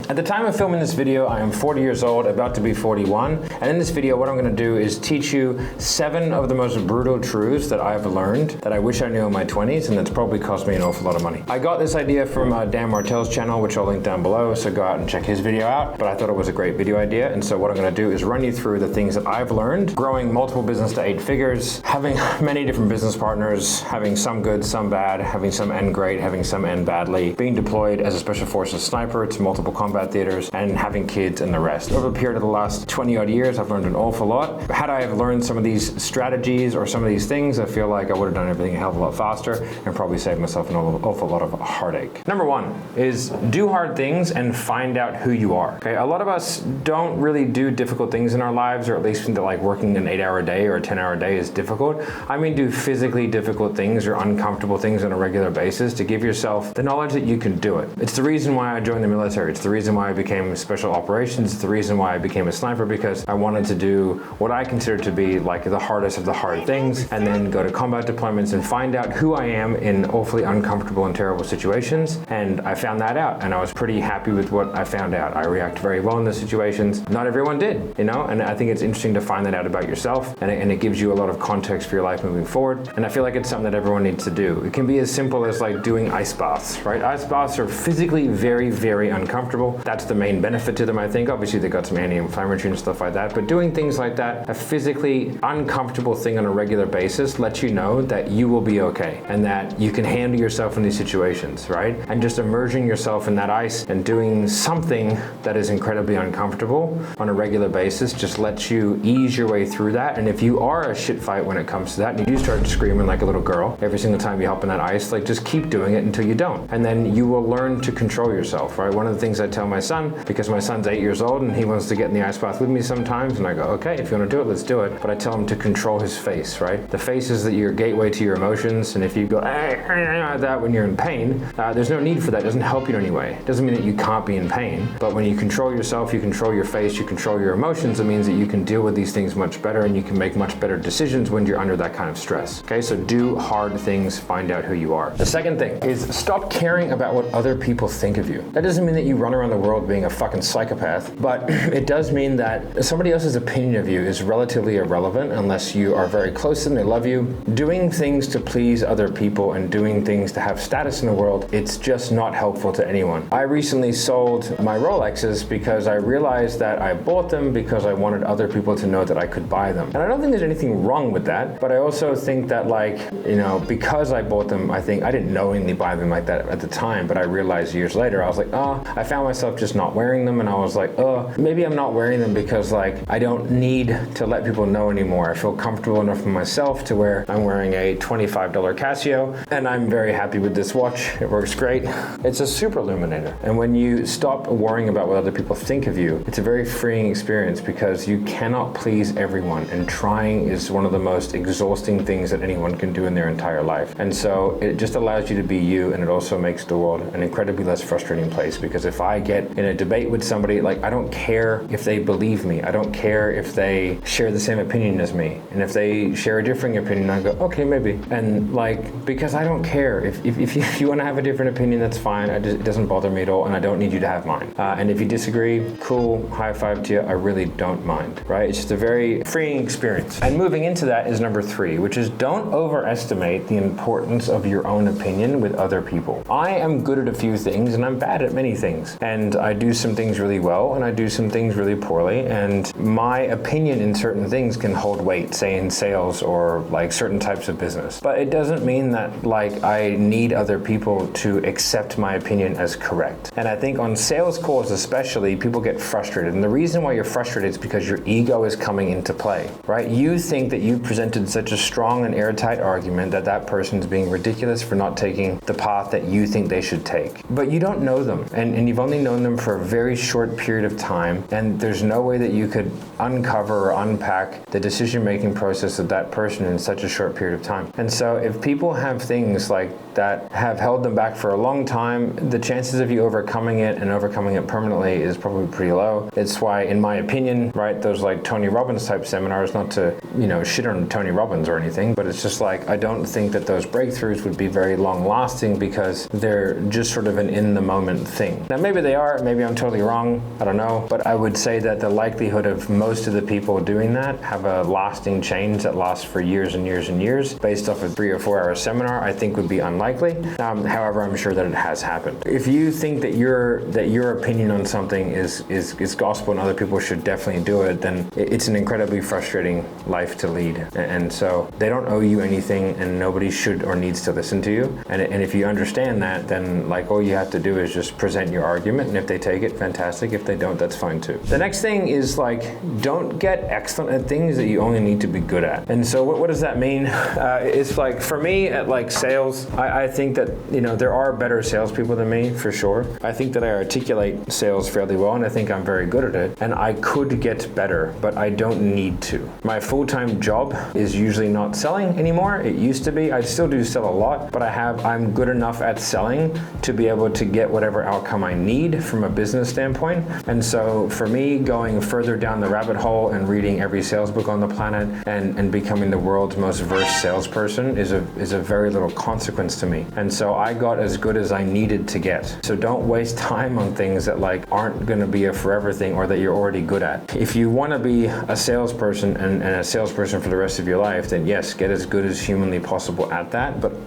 At the time of filming this video, I am 40 years old, about to be 41. And in this video, what I'm gonna do is teach you 7 of the most brutal truths that I've learned that I wish I knew in my 20s, and that's probably cost me an awful lot of money. I got this idea from Dan Martell's channel, which I'll link down below, so go out and check his video out. But I thought it was a great video idea, and so what I'm gonna do is run you through the things that I've learned, growing multiple business to 8 figures, having many different business partners, having some good, some bad, having some end great, having some end badly, being deployed as a special forces sniper to multiple combat theaters, and having kids and the rest. Over the period of the last 20 odd years, I've learned an awful lot. Had I have learned some of these strategies or some of these things, I feel like I would have done everything a hell of a lot faster and probably saved myself an awful lot of heartache. Number 1 is do hard things and find out who you are. Okay, a lot of us don't really do difficult things in our lives, or at least think that like working an 8-hour day or a 10-hour day is difficult. I mean, do physically difficult things or uncomfortable things on a regular basis to give yourself the knowledge that you can do it. It's the reason why I joined the military. It's the reason why I became special operations. It's the reason why I became a sniper, because I wanted to do what I consider to be like the hardest of the hard things, and then go to combat deployments and find out who I am in awfully uncomfortable and terrible situations. And I found that out, and I was pretty happy with what I found out. I react very well in those situations. Not everyone did, you know, and I think it's interesting to find that out about yourself, and it gives you a lot of context for your life moving forward. And I feel like it's something that everyone needs to do. It can be as simple as like doing ice baths, right? Ice baths are physically very, very uncomfortable. That's the main benefit to them, I think. Obviously, they got some anti-inflammatory and stuff like that, but doing things like that, a physically uncomfortable thing on a regular basis, lets you know that you will be okay and that you can handle yourself in these situations, right? And just immersing yourself in that ice and doing something that is incredibly uncomfortable on a regular basis just lets you ease your way through that. And if you are a shit fight when it comes to that, and you do start screaming like a little girl every single time you hop in that ice, like just keep doing it until you don't. And then you will learn to control yourself, right? One of the things I tell my son, because my son's 8 years old and he wants to get in the ice bath with me sometimes, and I go, okay, if you want to do it, let's do it. But I tell him to control his face, right? The face is your gateway to your emotions, and if you go that when you're in pain, there's no need for that. It doesn't help you in any way. It doesn't mean that you can't be in pain, but when you control yourself, you control your face, you control your emotions, it means that you can deal with these things much better, and you can make much better decisions when you're under that kind of stress. Okay, so do hard things, find out who you are. The second thing is stop caring about what other people think of you. That doesn't mean that you run around the world being a fucking psychopath, but it does mean that somebody else's opinion of you is relatively irrelevant unless you are very close to them, they love you. Doing things to please other people and doing things to have status in the world, it's just not helpful to anyone. I recently sold my Rolexes because I realized that I bought them because I wanted other people to know that I could buy them. And I don't think there's anything wrong with that, but I also think that, like, you know, because I bought them, I think I didn't knowingly buy them like that at the time, but I realized years later, I was like, oh, I found myself just not wearing them, and I was like, oh, maybe I'm not wearing them because like I don't need to let people know anymore. I feel comfortable enough in myself to where I'm wearing a $25 Casio, and I'm very happy with this watch. It works great. It's a super illuminator. And when you stop worrying about what other people think of you, it's a very freeing experience because you cannot please everyone, and trying is one of the most exhausting things that anyone can do in their entire life. And so it just allows you to be you, and it also makes the world an incredibly less frustrating place, because if I get in a debate with somebody, like, I don't care if they believe me. I don't care if they share the same opinion as me. And if they share a differing opinion, I go, okay, maybe. And like, because I don't care. If you want to have a different opinion, that's fine. It doesn't bother me at all, and I don't need you to have mine. And if you disagree, cool, high five to you. I really don't mind, right? It's just a very freeing experience. And moving into that is number 3, which is don't overestimate the importance of your own opinion with other people. I am good at a few things, and I'm bad at many things. And I do some things really well, and I do some things really poorly. And my opinion in certain things can hold weight, say in sales or like certain types of business. But it doesn't mean that like I need other people to accept my opinion as correct. And I think on sales calls especially, people get frustrated. And the reason why you're frustrated is because your ego is coming into play, right? You think that you presented such a strong and airtight argument that that person's being ridiculous for not taking the path that you think they should take. But you don't know them, and you've only known them for a very short period of time, and there's no way that you could uncover or unpack the decision-making process of that person in such a short period of time. And so if people have things like that have held them back for a long time, the chances of you overcoming it and overcoming it permanently is probably pretty low. It's why, in my opinion, right, those like Tony Robbins type seminars, not to, you know, shit on Tony Robbins or anything, but it's just like, I don't think that those breakthroughs would be very long lasting because they're just sort of an in the moment thing. Now maybe they are. Maybe I'm totally wrong, I don't know, but I would say that the likelihood of most of the people doing that have a lasting change that lasts for years and years and years based off a 3 or 4 hour seminar, I think would be unlikely. However, I'm sure that it has happened. If you think that your opinion on something is gospel and other people should definitely do it, then it's an incredibly frustrating life to lead. And so they don't owe you anything, and nobody should or needs to listen to you. And if you understand that, then like all you have to do is just present your argument, and if they take it, fantastic. If they don't, that's fine too. The next thing is like, don't get excellent at things that you only need to be good at. And so what does that mean? It's like, for me at like sales, I think that, you know, there are better salespeople than me for sure. I think that I articulate sales fairly well, and I think I'm very good at it, and I could get better, but I don't need to. My full-time job is usually not selling anymore. It used to be. I still do sell a lot, but I'm good enough at selling to be able to get whatever outcome I need from a business standpoint. And so for me, going further down the rabbit hole and reading every sales book on the planet and becoming the world's most versed salesperson is a very little consequence to me. And so I got as good as I needed to get. So don't waste time on things that like aren't going to be a forever thing or that you're already good at. If you want to be a salesperson and a salesperson for the rest of your life, then yes, get as good as humanly possible at that. But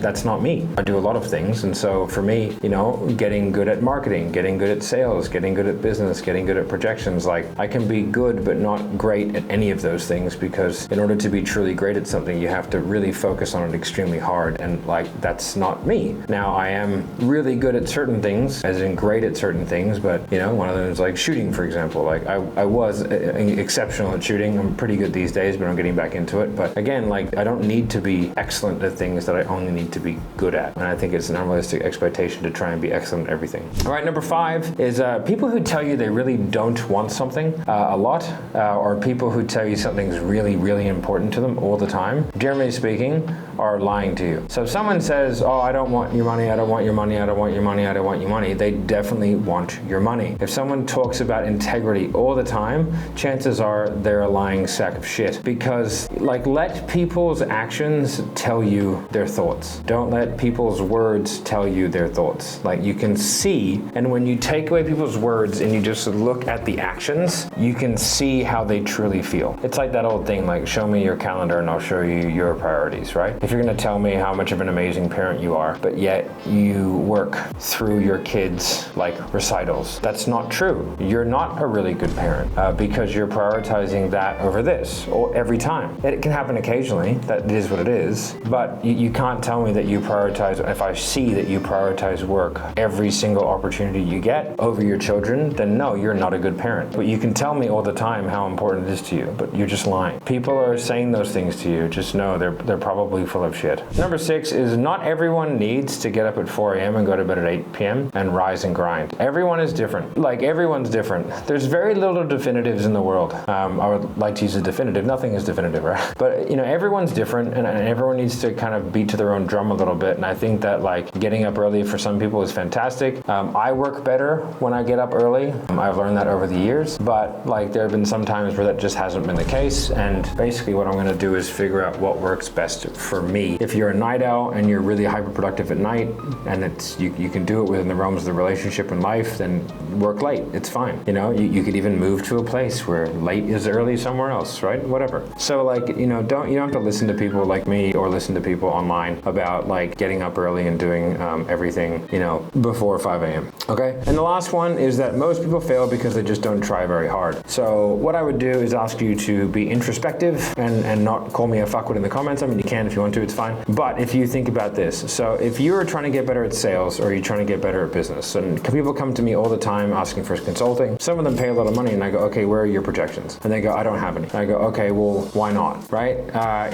that's not me. I do a lot of things. And so for me, you know, getting good at marketing, getting good at sales, getting good at business, getting good at projections, like I can be good but not great at any of those things, because in order to be truly great at something, you have to really focus on it extremely hard, and like that's not me. Now I am really good at certain things, as in great at certain things, but you know, one of them is like shooting, for example. Like I was exceptional at shooting. I'm pretty good these days, but I'm getting back into it. But again, like I don't need to be excellent at things that I only need to be good at, and I think it's an unrealistic expectation to try and be excellent at everything. All right, number 5 is people who tell you they really don't want something a lot, or people who tell you something's really, really important to them all the time, generally speaking, are lying to you. So if someone says, oh, I don't want your money, I don't want your money, I don't want your money, I don't want your money, they definitely want your money. If someone talks about integrity all the time, chances are they're a lying sack of shit, because like, let people's actions tell you their thoughts. Don't let people's words tell you their thoughts. Like you can see, and when you take away people's words and you just look at the actions, you can see how they truly feel. It's like that old thing, like show me your calendar and I'll show you your priorities, right? If you're gonna tell me how much of an amazing parent you are, but yet you work through your kids' like recitals, that's not true. You're not a really good parent because you're prioritizing that over this, or every time. It can happen occasionally, that is what it is, but you can't tell me that you prioritize, if I see that you prioritize work every single opportunity you get over your children, then no, you're not a good parent. But you can tell me all the time how important it is to you, but you're just lying. People are saying those things to you, just know they're probably full of shit. Number 6 is not everyone needs to get up at 4 a.m. and go to bed at 8 p.m. and rise and grind. Everyone is different. Like everyone's different. There's very little definitives in the world. I would like to use a definitive. Nothing is definitive, right? But you know, everyone's different, and everyone needs to kind of beat to their own drum a little bit. And I think that like getting up early for some people is fantastic. I work better when I get up early. I've learned that over the years, but like there have been some times where that just hasn't been the case. And basically what I'm going to do is figure out what works best for me. If you're a night owl and you're really hyper productive at night, and it's you can do it within the realms of the relationship and life, then work late. It's fine. You know, you could even move to a place where late is early somewhere else, right? Whatever. So like, you know, you don't have to listen to people like me or listen to people online about like getting up early and doing everything, you know, before 5 a.m. Okay. And the last one is that most people fail because they just don't try very hard. So what I would do is ask you to be introspective and not call me a fuckwit in the comments. I mean, you can if you want to, it's fine. But if you think about this, so if you're trying to get better at sales or you're trying to get better at business, and people come to me all the time asking for consulting, some of them pay a lot of money, and I go, okay, where are your projections? And they go, I don't have any. And I go, okay, well, why not, right?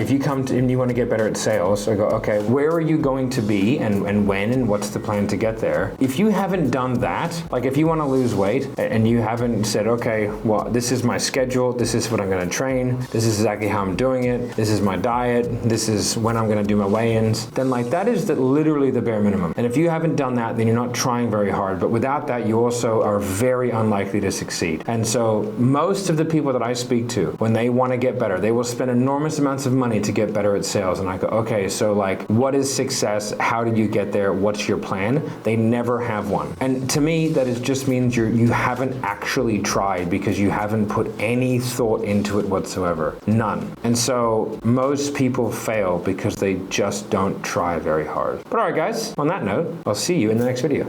If you come to and you want to get better at sales, I go, okay, where are you going to be and when and what's the plan to get there? If you haven't done that, like if you want to lose weight and you haven't said, okay, well, this is my schedule, this is what I'm going to train, this is exactly how I'm doing it, this is my diet, this is when I'm gonna do my weigh-ins, then like that is literally the bare minimum. And if you haven't done that, then you're not trying very hard. But without that, you also are very unlikely to succeed. And so most of the people that I speak to, when they want to get better, they will spend enormous amounts of money to get better at sales. And I go, okay, so like, what is success? How did you get there? What's your plan? They never have one. And to me, that just means you haven't actually tried, because you haven't put any thought into it whatsoever. None. And so most people fail because they just don't try very hard. But all right, guys, on that note, I'll see you in the next video.